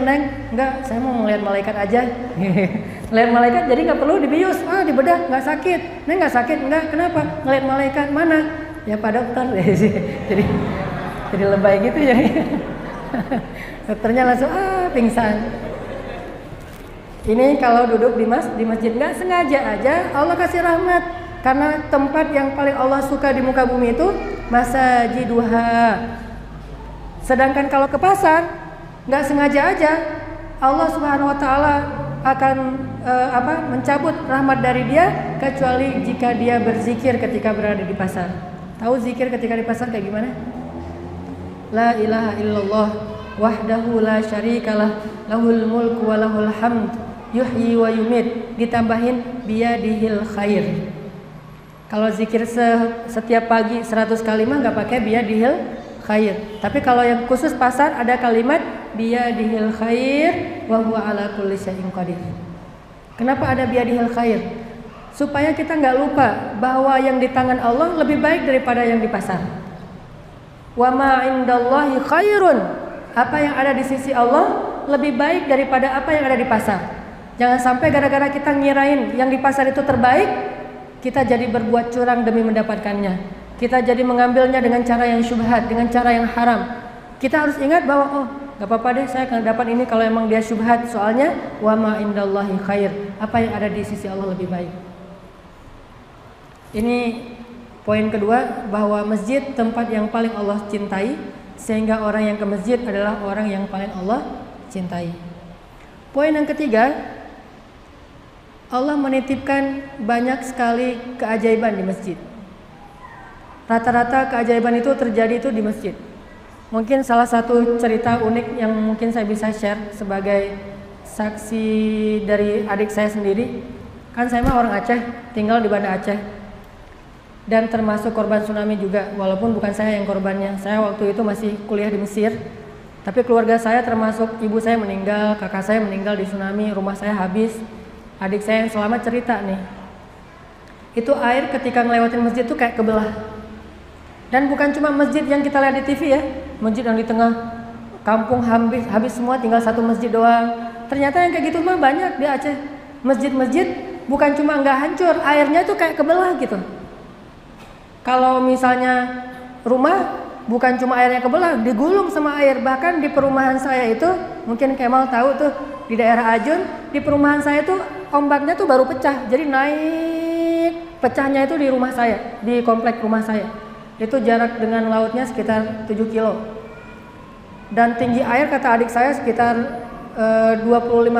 Neng? Enggak, saya mau ngeliat malaikat aja. Ngeliat malaikat jadi nggak perlu dibius, dibedah nggak sakit. Neng nggak sakit? Enggak, kenapa? Ngeliat malaikat mana? Ya Pak Dokter. jadi lebay gitu ya. Dokternya langsung pingsan. Ini kalau duduk di masjid nggak sengaja aja Allah kasih rahmat, karena tempat yang paling Allah suka di muka bumi itu masajiduha. Sedangkan kalau ke pasar nggak sengaja aja Allah Subhanahu Wa Taala akan mencabut rahmat dari dia, kecuali jika dia berzikir ketika berada di pasar. Tahu zikir ketika di pasar kayak gimana? La ilaha illallah wahdahu la syarikalah lahul mulku wa lahul hamd yuhyi wa yumit, ditambahin biyadihil khair. Kalau zikir setiap pagi 100 kali mah nggak pakai biyadihil khair. Tapi kalau yang khusus pasar ada kalimat biyadihil khair wa huwa ala kulli syai'in qadir. Kenapa ada biyadihil khair? Supaya kita nggak lupa bahwa yang di tangan Allah lebih baik daripada yang di pasar. Wa ma indallahi khairun. Apa yang ada di sisi Allah lebih baik daripada apa yang ada di pasar. Jangan sampai gara-gara kita ngirain yang di pasar itu terbaik, kita jadi berbuat curang demi mendapatkannya. Kita jadi mengambilnya dengan cara yang syubhat, dengan cara yang haram. Kita harus ingat bahwa gak apa-apa deh saya akan dapat ini kalau emang dia syubhat. Soalnya wa ma indallahi khair. Apa yang ada di sisi Allah lebih baik. Ini poin kedua, bahwa masjid tempat yang paling Allah cintai, sehingga orang yang ke masjid adalah orang yang paling Allah cintai. Poin yang ketiga, Allah menitipkan banyak sekali keajaiban di masjid. Rata-rata keajaiban itu terjadi itu di masjid. Mungkin salah satu cerita unik yang mungkin saya bisa share sebagai saksi dari adik saya sendiri. Kan saya mah orang Aceh, tinggal di Banda Aceh. Dan termasuk korban tsunami juga, walaupun bukan saya yang korbannya. Saya waktu itu masih kuliah di Mesir. Tapi keluarga saya termasuk ibu saya meninggal, kakak saya meninggal di tsunami, rumah saya habis. Adik saya yang selamat cerita nih, itu air ketika ngelewatin masjid tuh kayak kebelah. Dan bukan cuma masjid yang kita lihat di TV ya, masjid yang di tengah kampung habis semua, tinggal satu masjid doang. Ternyata yang kayak gitu mah banyak di Aceh. Masjid-masjid bukan cuma nggak hancur, airnya tuh kayak kebelah gitu. Kalau misalnya rumah bukan cuma airnya kebelah, digulung sama air. Bahkan di perumahan saya itu, mungkin Kemal tahu tuh, di daerah Ajun, di perumahan saya tuh ombaknya tuh baru pecah. Jadi naik, pecahnya itu di rumah saya, di komplek rumah saya. Itu jarak dengan lautnya sekitar 7 kilo. Dan tinggi air kata adik saya sekitar 25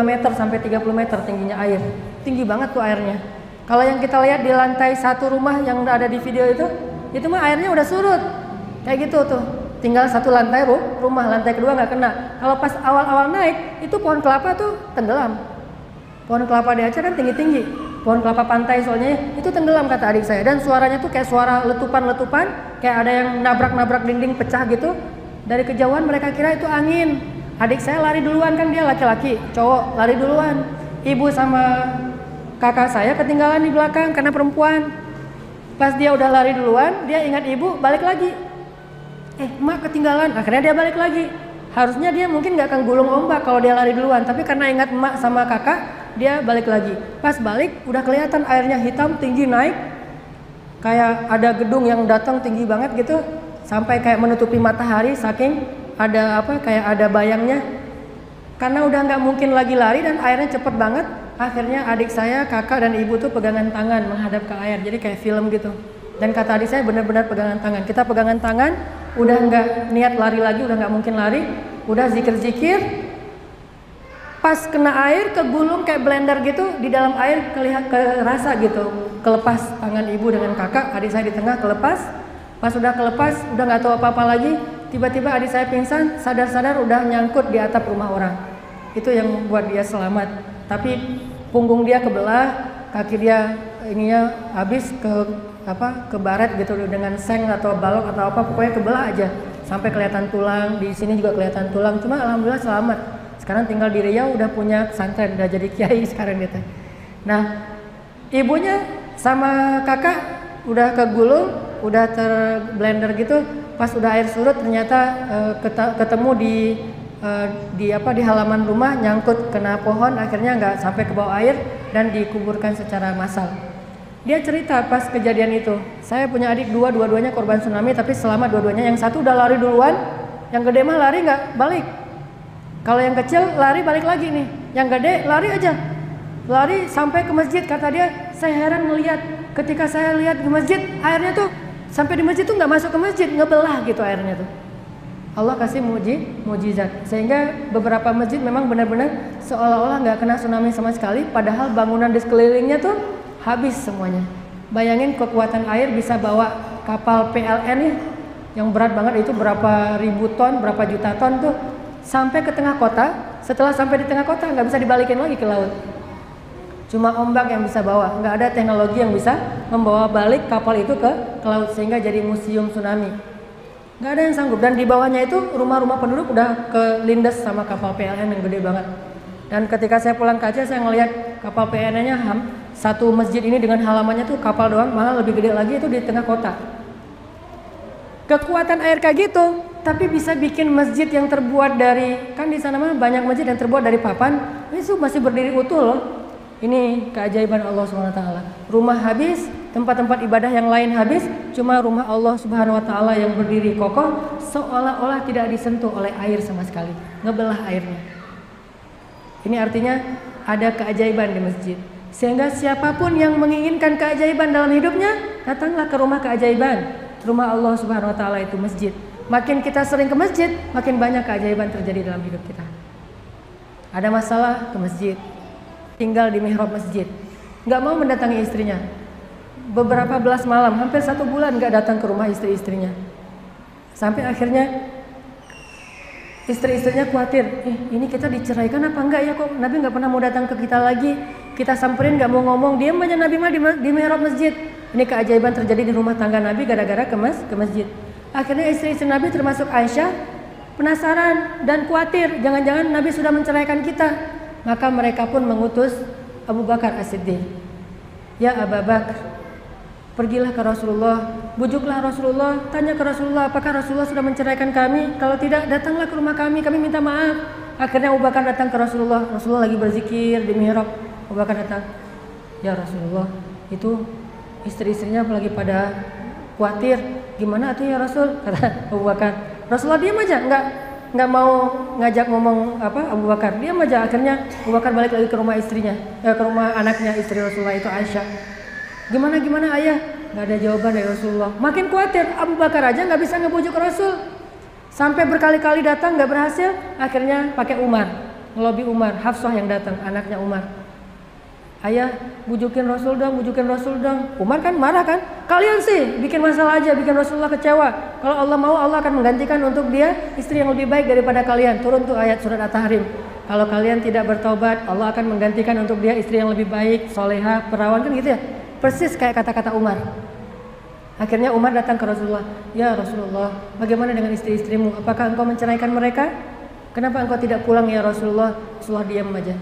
meter sampai 30 meter tingginya air. Tinggi banget tuh airnya. Kalau yang kita lihat di lantai satu rumah yang ada di video itu mah airnya udah surut. Kayak gitu tuh. Tinggal satu lantai rumah, lantai kedua nggak kena. Kalau pas awal-awal naik, itu pohon kelapa tuh tenggelam. Pohon kelapa di Aceh kan tinggi-tinggi. Pohon kelapa pantai soalnya itu tenggelam kata adik saya. Dan suaranya tuh kayak suara letupan-letupan, kayak ada yang nabrak-nabrak dinding pecah gitu. Dari kejauhan mereka kira itu angin. Adik saya lari duluan, kan dia laki-laki, cowok lari duluan. Ibu sama kakak saya ketinggalan di belakang karena perempuan. Pas dia udah lari duluan, dia ingat ibu, balik lagi. Emak ketinggalan, akhirnya dia balik lagi. Harusnya dia mungkin gak akan gulung ombak kalau dia lari duluan, tapi karena ingat emak sama kakak, dia balik lagi. Pas balik udah kelihatan airnya hitam, tinggi, naik. Kayak ada gedung yang datang tinggi banget gitu, sampai kayak menutupi matahari, saking ada kayak ada bayangnya. Karena udah gak mungkin lagi lari dan airnya cepet banget, akhirnya adik saya, kakak dan ibu tuh pegangan tangan menghadap ke air, jadi kayak film gitu. Dan kata adik saya benar-benar pegangan tangan. Kita pegangan tangan, udah nggak niat lari lagi, udah nggak mungkin lari, udah zikir-zikir. Pas kena air, kegulung kayak blender gitu di dalam air, kerasa gitu. Kelepas tangan ibu dengan kakak, adik saya di tengah kelepas. Pas udah kelepas, udah nggak tahu apa-apa lagi. Tiba-tiba adik saya pingsan, sadar-sadar udah nyangkut di atap rumah orang. Itu yang membuat dia selamat. Tapi punggung dia kebelah, kaki dia ininya habis ke baret gitu dengan seng atau balok atau apa, pokoknya kebelah aja sampai kelihatan tulang. Di sini juga kelihatan tulang, cuma alhamdulillah selamat. Sekarang tinggal di Riau, udah punya pesantren, udah jadi kiai sekarang gitu. Nah, ibunya sama kakak udah kegulung, udah terblender gitu. Pas udah air surut ternyata ketemu di di halaman rumah nyangkut kena pohon, akhirnya nggak sampai ke bawah air dan dikuburkan secara massal. Dia cerita pas kejadian itu, saya punya adik dua-duanya korban tsunami, tapi selamat dua-duanya. Yang satu udah lari duluan, yang gede mah lari nggak balik. Kalau yang kecil lari balik lagi nih, yang gede lari aja, lari sampai ke masjid. Kata dia, saya heran ngelihat, ketika saya lihat di masjid, airnya tuh sampai di masjid tuh nggak masuk ke masjid, ngebelah gitu airnya tuh. Allah kasih mujizat, sehingga beberapa masjid memang benar-benar seolah-olah nggak kena tsunami sama sekali, padahal bangunan di sekelilingnya tuh habis semuanya. Bayangin kekuatan air bisa bawa kapal PLN nih, yang berat banget itu berapa ribu ton, berapa juta ton tuh sampai ke tengah kota. Setelah sampai di tengah kota nggak bisa dibalikin lagi ke laut. Cuma ombak yang bisa bawa, nggak ada teknologi yang bisa membawa balik kapal itu ke laut sehingga jadi museum tsunami. Nggak ada yang sanggup. Dan di bawahnya itu rumah-rumah penduduk udah kelindes sama kapal PLN yang gede banget. Dan ketika saya pulang ke Aceh, saya ngelihat kapal PLN-nya satu masjid ini dengan halamannya tuh kapal doang, malah lebih gede lagi itu di tengah kota. Kekuatan air kayak gitu, tapi bisa bikin masjid yang terbuat dari, kan di sana mah banyak masjid yang terbuat dari papan, itu masih berdiri utuh loh. Ini keajaiban Allah SWT. Rumah habis, tempat-tempat ibadah yang lain habis, cuma rumah Allah Subhanahu Wa Taala yang berdiri kokoh, seolah-olah tidak disentuh oleh air sama sekali, ngebelah airnya. Ini artinya ada keajaiban di masjid. Sehingga siapapun yang menginginkan keajaiban dalam hidupnya, datanglah ke rumah keajaiban. Rumah Allah Subhanahu Wa Taala itu masjid. Makin kita sering ke masjid, makin banyak keajaiban terjadi dalam hidup kita. Ada masalah, ke masjid. Tinggal di mihrab masjid. Nggak mau mendatangi istrinya. Beberapa belas malam, hampir 1 bulan nggak datang ke rumah istri-istrinya. Sampai akhirnya istri-istrinya khawatir, ini kita diceraikan apa enggak ya, kok Nabi nggak pernah mau datang ke kita lagi. Kita samperin nggak mau ngomong, diam aja Nabi mah di mihrab masjid. Ini keajaiban terjadi di rumah tangga Nabi gara-gara ke masjid. Akhirnya istri-istri Nabi termasuk Aisyah penasaran dan khawatir, jangan-jangan Nabi sudah menceraikan kita. Maka mereka pun mengutus Abu Bakar As-Siddiq. Ya Abu Bakar, pergilah ke Rasulullah, bujuklah Rasulullah, tanya ke Rasulullah apakah Rasulullah sudah menceraikan kami. Kalau tidak, datanglah ke rumah kami minta maaf. Akhirnya Abu Bakar datang ke Rasulullah. Rasulullah lagi berzikir di mihrab. Abu Bakar datang, ya Rasulullah, itu istri-istrinya lagi pada khawatir. Gimana tuh ya Rasul? Kata Abu Bakar. Rasulullah diam aja, nggak mau ngajak ngomong Abu Bakar, diam aja. Akhirnya Abu Bakar balik lagi ke rumah istrinya, ke rumah anaknya istri Rasulullah itu Aisyah. Gimana ayah? Nggak ada jawaban dari Rasulullah. Makin khawatir, Abu Bakar aja nggak bisa ngebujuk Rasul. Sampai berkali-kali datang nggak berhasil. Akhirnya pakai Umar, ngelobi Umar, Hafsah yang datang, anaknya Umar. Ayah, bujukin Rasul dong. Umar kan marah kan? Kalian sih bikin masalah aja, bikin Rasulullah kecewa. Kalau Allah mau, Allah akan menggantikan untuk dia istri yang lebih baik daripada kalian. Turun tuh ayat surat At-Tahrim. Kalau kalian tidak bertaubat, Allah akan menggantikan untuk dia istri yang lebih baik, soleha, perawan, kan gitu ya. Persis kayak kata-kata Umar. Akhirnya Umar datang ke Rasulullah. Ya Rasulullah, bagaimana dengan istri-istrimu? Apakah engkau menceraikan mereka? Kenapa engkau tidak pulang ya Rasulullah? Rasulullah diam aja.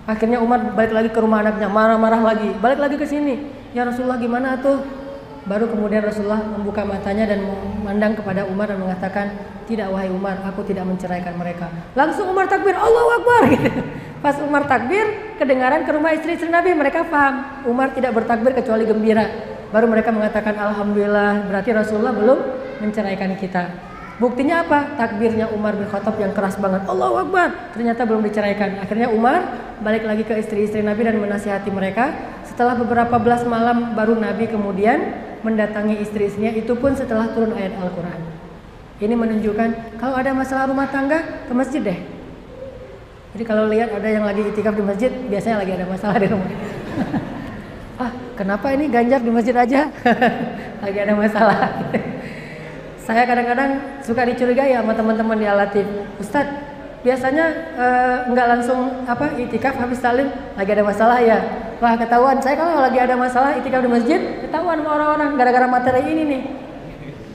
Akhirnya Umar balik lagi ke rumah anaknya, marah-marah lagi, balik lagi ke sini. Ya Rasulullah gimana tuh? Baru kemudian Rasulullah membuka matanya dan memandang kepada Umar dan mengatakan, tidak wahai Umar, aku tidak menceraikan mereka. Langsung Umar takbir, Allahu Akbar gitu. Pas Umar takbir, kedengaran ke rumah istri-istri Nabi, mereka paham Umar tidak bertakbir kecuali gembira. Baru mereka mengatakan Alhamdulillah, berarti Rasulullah belum menceraikan kita. Buktinya apa? Takbirnya Umar bin Khattab yang keras banget, Allahu Akbar, ternyata belum diceraikan. Akhirnya Umar balik lagi ke istri-istri Nabi dan menasihati mereka. Setelah beberapa belas malam baru Nabi kemudian mendatangi istri-istrinya, itu pun setelah turun ayat Al-Quran. Ini menunjukkan kalau ada masalah rumah tangga, ke masjid deh. Jadi kalau lihat ada yang lagi itikaf di masjid, biasanya lagi ada masalah di rumah. Kenapa ini Ganjar di masjid aja? Lagi ada masalah. Saya kadang-kadang suka dicurigai sama teman-teman di Al-Latif. Ustadz, biasanya nggak langsung itikaf habis taklim, lagi ada masalah ya. Wah, ketahuan. Saya kalau lagi ada masalah itikaf di masjid, ketahuan sama orang-orang gara-gara materi ini nih.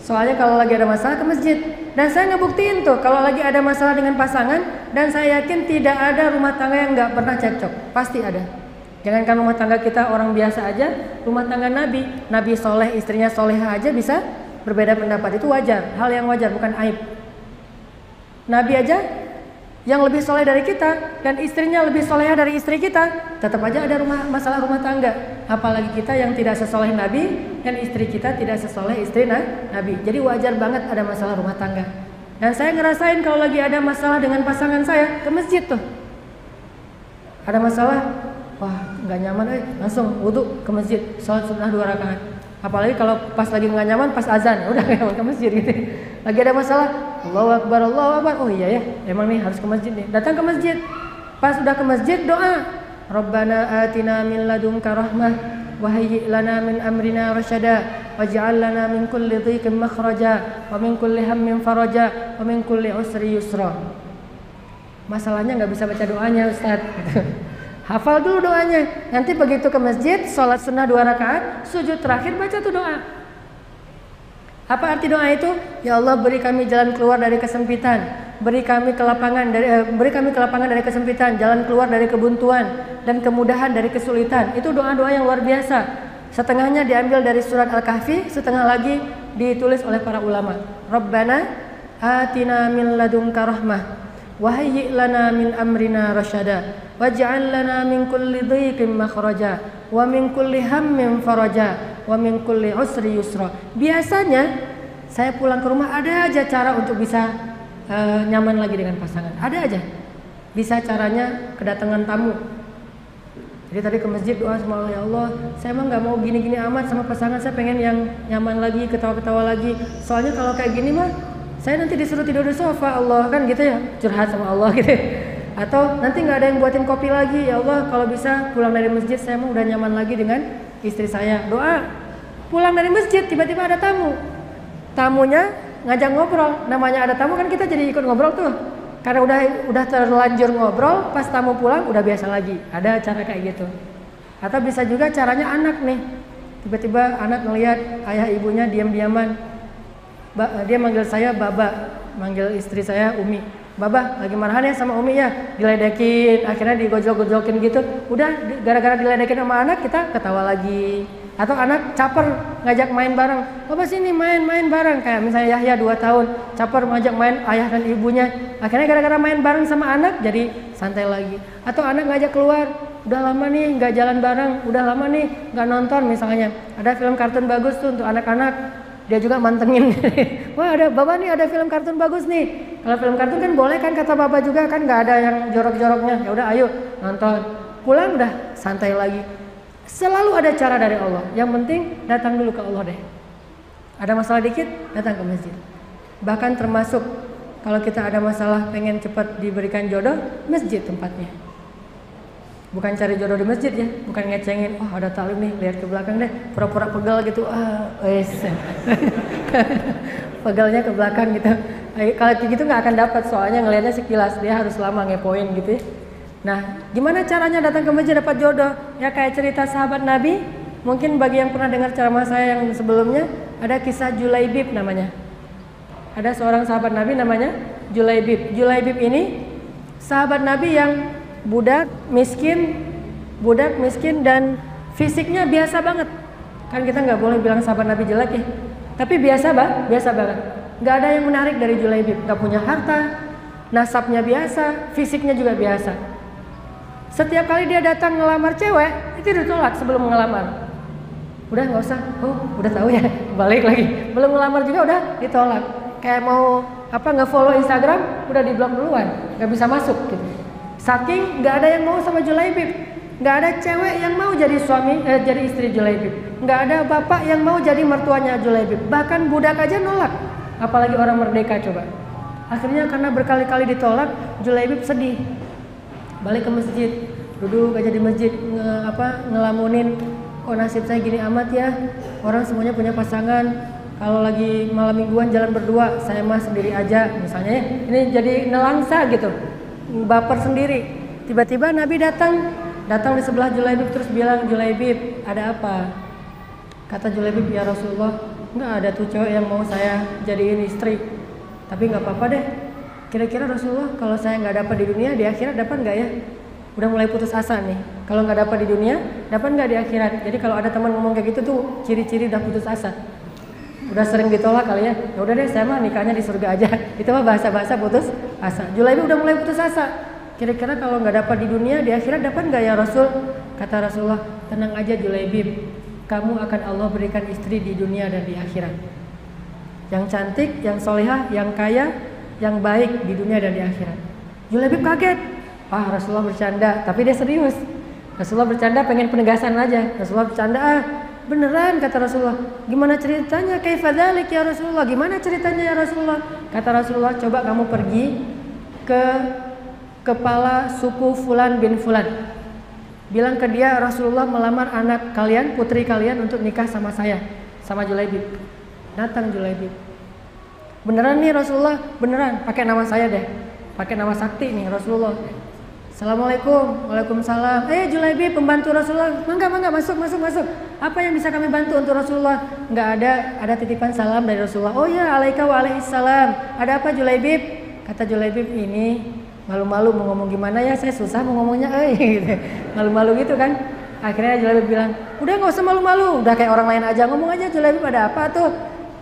Soalnya kalau lagi ada masalah ke masjid. Dan saya ngebuktiin tuh kalau lagi ada masalah dengan pasangan, dan saya yakin tidak ada rumah tangga yang nggak pernah cekcok. Pasti ada. Jangankan rumah tangga kita orang biasa aja, rumah tangga Nabi soleh, istrinya soleha aja bisa berbeda pendapat. Itu wajar, hal yang wajar, bukan aib. Nabi aja yang lebih soleh dari kita dan istrinya lebih soleha dari istri kita, tetap aja ada masalah rumah tangga. Apalagi kita yang tidak sesoleh Nabi dan istri kita tidak sesoleh istri Nabi. Jadi wajar banget ada masalah rumah tangga. Dan saya ngerasain kalau lagi ada masalah dengan pasangan saya, ke masjid tuh. Ada masalah, wah nggak nyaman, langsung wudhu ke masjid, sholat sunnah 2 rakaat. Apalagi kalau pas lagi nggak nyaman, pas azan, udah ke masjid gitu. Lagi ada masalah, Allahu Akbar, Allahu Akbar. Oh iya ya, emang nih harus ke masjid nih. Datang ke masjid. Pas udah ke masjid doa, Rabbana atina min ladunka rahmah wa hayyi' lana min amrina rasyada waj'al lana min kulli dhiqin makhraja wa min kulli hammin faraja wa min kulli usri yusra. Masalahnya nggak bisa baca doanya, Ustaz. Hafal dulu doanya. Nanti begitu ke masjid, sholat sunnah 2 rakaat, sujud terakhir baca tuh doa. Apa arti doa itu? Ya Allah, beri kami jalan keluar dari kesempitan, beri kami kelapangan dari kesempitan, jalan keluar dari kebuntuan dan kemudahan dari kesulitan. Itu doa-doa yang luar biasa. Setengahnya diambil dari surat Al-Kahfi, setengah lagi ditulis oleh para ulama. Rabbana atina min ladunka rahmah wa hayyi' lana min amrina rasyada waj'al lana min kulli dhiqin makhraja wa min kulli hammin faraja wa min kulli usri yusra. Biasanya saya pulang ke rumah ada aja cara untuk bisa nyaman lagi dengan pasangan. Ada aja. Bisa caranya kedatangan tamu. Jadi tadi ke masjid doa sama Allah, ya Allah, saya emang nggak mau gini-gini amat sama pasangan, saya pengen yang nyaman lagi, ketawa-ketawa lagi. Soalnya kalau kayak gini mah saya nanti disuruh tidur di sofa, Allah, kan gitu ya, curhat sama Allah gitu. Atau nanti nggak ada yang buatin kopi lagi, ya Allah, kalau bisa pulang dari masjid saya mau udah nyaman lagi dengan istri saya. Doa, pulang dari masjid tiba-tiba ada tamu, tamunya ngajak ngobrol, namanya ada tamu kan kita jadi ikut ngobrol tuh, karena udah terlanjur ngobrol, pas tamu pulang udah biasa lagi. Ada cara kayak gitu. Atau bisa juga caranya anak nih, tiba-tiba anak ngelihat ayah ibunya diam-diaman. Dia manggil saya Baba, manggil istri saya Umi. Baba lagi marahan ya sama Umi ya, diledekin, akhirnya digojol-gojolkin gitu. Udah gara-gara diledekin sama anak kita ketawa lagi. Atau anak caper ngajak main bareng, Baba sini main bareng. Kayak misalnya Yahya 2 tahun, caper ngajak main ayah dan ibunya. Akhirnya gara-gara main bareng sama anak jadi santai lagi. Atau anak ngajak keluar, udah lama nih nggak jalan bareng, udah lama nih nggak nonton misalnya. Ada film kartun bagus tuh untuk anak-anak. Dia juga mantengin. Wah ada Baba nih, ada film kartun bagus nih. Kalau film kartun kan boleh kan kata Baba juga kan, nggak ada yang jorok-joroknya. Ya udah ayo nonton. Pulang udah santai lagi. Selalu ada cara dari Allah. Yang penting datang dulu ke Allah deh. Ada masalah dikit datang ke masjid. Bahkan termasuk kalau kita ada masalah pengen cepat diberikan jodoh, masjid tempatnya. Bukan cari jodoh di masjid ya, bukan ngecengin, oh ada taklim nih, lihat ke belakang deh, pura-pura pegal gitu, pegalnya ke belakang gitu. Kalau kayak gitu nggak akan dapat, soalnya ngelihatnya sekilas, dia harus lama ngepoin gitu ya. Nah, gimana caranya datang ke masjid dapat jodoh? Ya kayak cerita sahabat Nabi, mungkin bagi yang pernah dengar ceramah saya yang sebelumnya, ada kisah Julaibib namanya. Ada seorang sahabat Nabi namanya Julaibib. Julaibib ini sahabat Nabi yang budak miskin dan fisiknya biasa banget. Kan kita nggak boleh bilang sahabat Nabi jelek ya. Tapi biasa banget. Nggak ada yang menarik dari Julaibib. Nggak punya harta, nasabnya biasa, fisiknya juga biasa. Setiap kali dia datang ngelamar cewek, itu ditolak sebelum ngelamar. Udah nggak usah, udah tahu ya, balik lagi. Belum ngelamar juga udah ditolak. Kayak mau nge-follow Instagram, udah di-block duluan, nggak bisa masuk gitu. Saking nggak ada yang mau sama Julaibib, nggak ada cewek yang mau jadi jadi istri Julaibib, nggak ada bapak yang mau jadi mertuanya Julaibib, bahkan budak aja nolak, apalagi orang merdeka coba. Akhirnya karena berkali-kali ditolak, Julaibib sedih, balik ke masjid, duduk aja di masjid ngelamunin, kok nasib saya gini amat ya, orang semuanya punya pasangan, kalau lagi malam mingguan jalan berdua, saya mah sendiri aja misalnya ya. Ini jadi nelangsa gitu. Baper sendiri. Tiba-tiba Nabi datang di sebelah Julaibib terus bilang, Julaibib ada apa? Kata Julaibib, ya Rasulullah, nggak ada tuh cewek yang mau saya jadiin istri. Tapi nggak apa-apa deh. Kira-kira Rasulullah kalau saya nggak dapat di dunia, di akhirat dapat nggak ya? Udah mulai putus asa nih. Kalau nggak dapat di dunia, dapat nggak di akhirat? Jadi kalau ada teman ngomong kayak gitu tuh ciri-ciri udah putus asa. Udah sering ditolak kali ya. Ya udah deh, saya mah nikahnya di surga aja. Itu mah bahasa-bahasa putus asa. Julaibib udah mulai putus asa. Kira-kira kalau nggak dapat di dunia, di akhirat dapat nggak ya Rasul? Kata Rasulullah, tenang aja Julaibib, kamu akan Allah berikan istri di dunia dan di akhirat. Yang cantik, yang solehah, yang kaya, yang baik di dunia dan di akhirat. Julaibib kaget. Rasulullah bercanda, tapi dia serius. Rasulullah bercanda pengen penegasan aja. Rasulullah bercanda, beneran kata Rasulullah. Gimana ceritanya? Kaifa dzalik ya Rasulullah? Gimana ceritanya ya Rasulullah? Kata Rasulullah, coba kamu pergi ke kepala suku Fulan bin Fulan. Bilang ke dia Rasulullah melamar anak kalian, putri kalian untuk nikah sama saya, sama Julaibib. Datang Julaibib. Beneran nih Rasulullah, beneran. Pakai nama saya deh. Pakai nama sakti nih Rasulullah. Assalamualaikum. Waalaikumsalam. Julaibib pembantu Rasulullah. Mangga masuk. Apa yang bisa kami bantu untuk Rasulullah? Enggak ada titipan salam dari Rasulullah. Oh ya, alaika wa alaihissalam. Ada apa Julaibib? Kata Julaibib, ini malu-malu mau ngomong gimana ya, saya susah mau ngomongnya gitu. Malu-malu gitu kan. Akhirnya Julaibib bilang, udah nggak usah malu-malu, udah kayak orang lain aja, ngomong aja. Julaibib, ada apa tuh?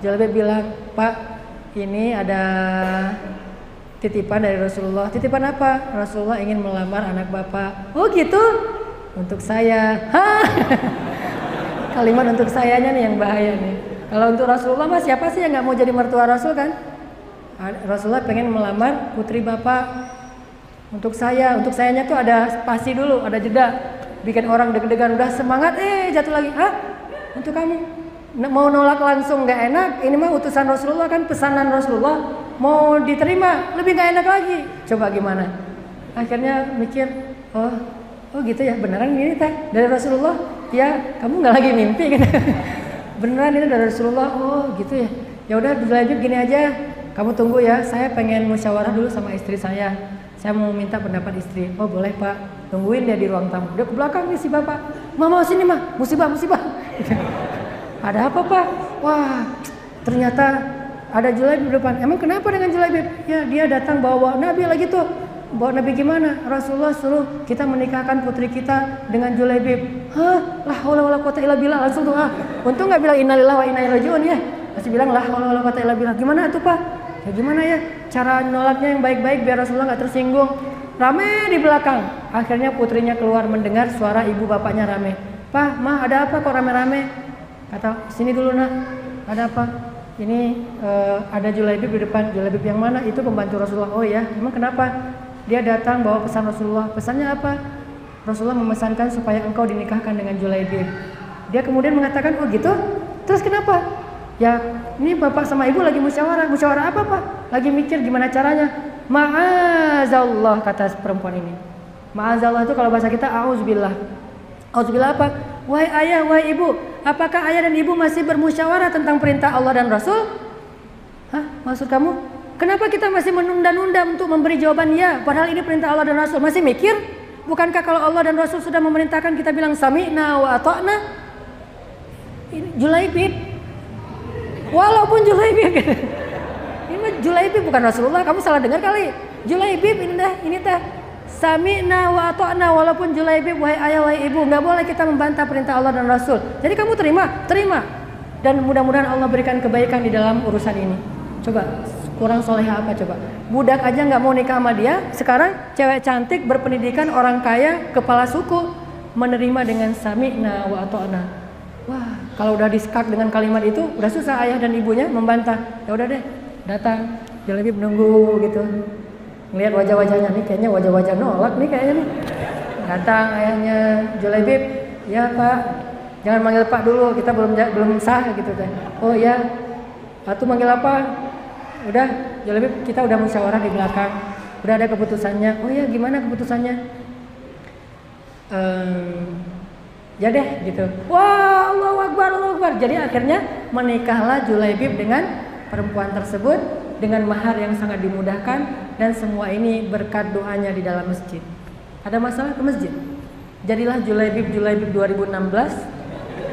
Julaibib bilang, Pak, ini ada titipan dari Rasulullah. Titipan apa? Rasulullah ingin melamar anak bapak. Oh gitu? Untuk saya. Kalimat untuk sayanya nih yang bahaya nih. Kalau untuk Rasulullah mah siapa sih yang nggak mau jadi mertua Rasul kan? Rasulullah pengen melamar putri bapak. Untuk sayanya tuh ada spasi dulu, ada jeda, bikin orang deg-degan, udah semangat, jatuh lagi. Untuk kamu mau nolak langsung nggak enak. Ini mah utusan Rasulullah kan, pesanan Rasulullah, mau diterima lebih nggak enak lagi. Coba gimana? Akhirnya mikir, oh gitu ya, beneran ini teh dari Rasulullah? Ya, kamu nggak lagi mimpi gitu. Beneran ini dari Rasulullah? Oh gitu ya. Ya udah dilanjut gini aja. Kamu tunggu ya, saya pengen musyawarah dulu sama istri saya. Saya mau minta pendapat istri. Oh boleh Pak, tungguin dia di ruang tamu. Dia ke belakang nih si bapak. Mama sini mah, musibah. Ada apa Pak? Wah, ternyata ada Julaibib di depan. Emang kenapa dengan Julaibib? Ya dia datang bawa Nabi lagi tuh. Bawa Nabi gimana? Rasulullah suruh kita menikahkan putri kita dengan Julaibib. La haula wala quwata illa billah. Langsung tuh untung nggak bilang innalillahi wa inna ilaihi rajiun ya. Masih bilang la haula wala quwata illa billah. Gimana tuh Pak? Ya gimana ya cara nolaknya yang baik-baik biar Rasulullah nggak tersinggung. Rame di belakang. Akhirnya putrinya keluar mendengar suara ibu bapaknya rame. Pak, Ma, ada apa kok rame-rame? Kata, sini dulu nak. Ada apa? Ini ada Julaibib di depan. Julaibib yang mana? Itu pembantu Rasulullah. Oh ya, emang kenapa? Dia datang bawa pesan Rasulullah. Pesannya apa? Rasulullah memesankan supaya engkau dinikahkan dengan Julaibib. Dia kemudian mengatakan, oh gitu? Terus kenapa? Ya, ini bapak sama ibu lagi musyawarah. Musyawarah apa Pak? Lagi mikir gimana caranya. Ma'azallah, kata perempuan ini. Ma'azallah itu kalau bahasa kita auzubillah. Auzubillah apa? Wahai ayah, wahai ibu, apakah ayah dan ibu masih bermusyawarah tentang perintah Allah dan Rasul? Maksud kamu? Kenapa kita masih menunda-nunda untuk memberi jawaban ya? Padahal ini perintah Allah dan Rasul. Masih mikir? Bukankah kalau Allah dan Rasul sudah memerintahkan kita bilang sami'na wa ata'na? Julaibib. Walaupun Julaibib, ini mah Julaibib bukan Rasulullah, kamu salah dengar kali. Julaibib ini teh sami'na wa ata'na, walaupun Julaibib, wahai ayah, wahai ibu, nggak boleh kita membantah perintah Allah dan Rasul. Jadi kamu terima, dan mudah-mudahan Allah berikan kebaikan di dalam urusan ini. Coba kurang solehah apa coba? Budak aja nggak mau nikah sama dia, sekarang cewek cantik berpendidikan orang kaya kepala suku menerima dengan sami'na wa ata'na. Wah, kalau udah diskak dengan kalimat itu, udah susah ayah dan ibunya membantah. Ya udah deh, datang. Julaibib menunggu gitu. Ngelihat wajah-wajahnya nih, kayaknya wajah-wajah nolak nih kayaknya nih. Datang ayahnya Julaibib, ya Pak, jangan manggil Pak dulu, kita belum sah gitu kan. Oh ya, Atuh manggil apa? Udah, Julaibib kita udah musyawarah di belakang, udah ada keputusannya. Oh ya, gimana keputusannya? Ya deh gitu. Wah, Allahu Akbar. Jadi akhirnya menikahlah Julaibib dengan perempuan tersebut dengan mahar yang sangat dimudahkan, dan semua ini berkat doanya di dalam masjid. Ada masalah ke masjid. Jadilah Julaibib 2016.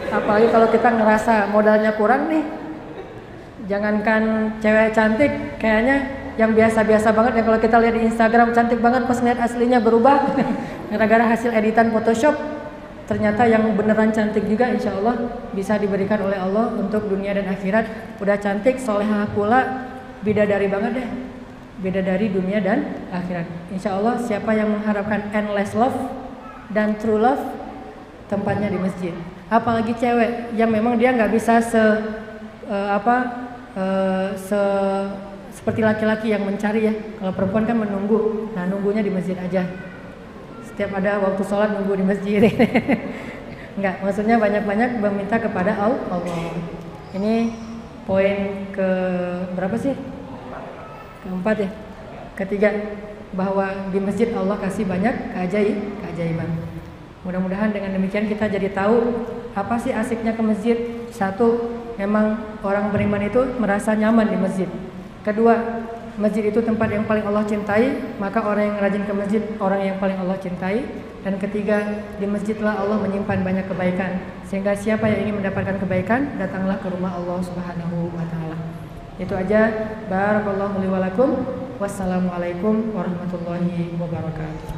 Apalagi kalau kita ngerasa modalnya kurang nih. Jangankan cewek cantik, kayaknya yang biasa-biasa banget, yang kalau kita lihat di Instagram cantik banget, pas lihat aslinya berubah gara-gara hasil editan Photoshop. Ternyata yang beneran cantik juga insya Allah bisa diberikan oleh Allah untuk dunia dan akhirat. Udah cantik, solehah pula, bidadari banget deh. bidadari dunia dan akhirat. Insya Allah siapa yang mengharapkan endless love dan true love, tempatnya di masjid. Apalagi cewek yang memang dia nggak bisa seperti laki-laki yang mencari ya. Kalau perempuan kan menunggu, nah nunggunya di masjid aja. Setiap ada waktu sholat nunggu di masjid. Enggak, maksudnya banyak-banyak meminta kepada Allah. Ini poin ke berapa sih? Keempat ya. Ketiga, bahwa di masjid Allah kasih banyak keajaiban. Mudah-mudahan dengan demikian kita jadi tahu apa sih asiknya ke masjid. Satu, memang orang beriman itu merasa nyaman di masjid. Kedua, masjid itu tempat yang paling Allah cintai, maka orang yang rajin ke masjid orang yang paling Allah cintai. Dan ketiga, di masjidlah Allah menyimpan banyak kebaikan, sehingga siapa yang ingin mendapatkan kebaikan datanglah ke rumah Allah Subhanahu wa taala. Itu aja. Barakallahu li wa lakum. Wassalamualaikum warahmatullahi wabarakatuh.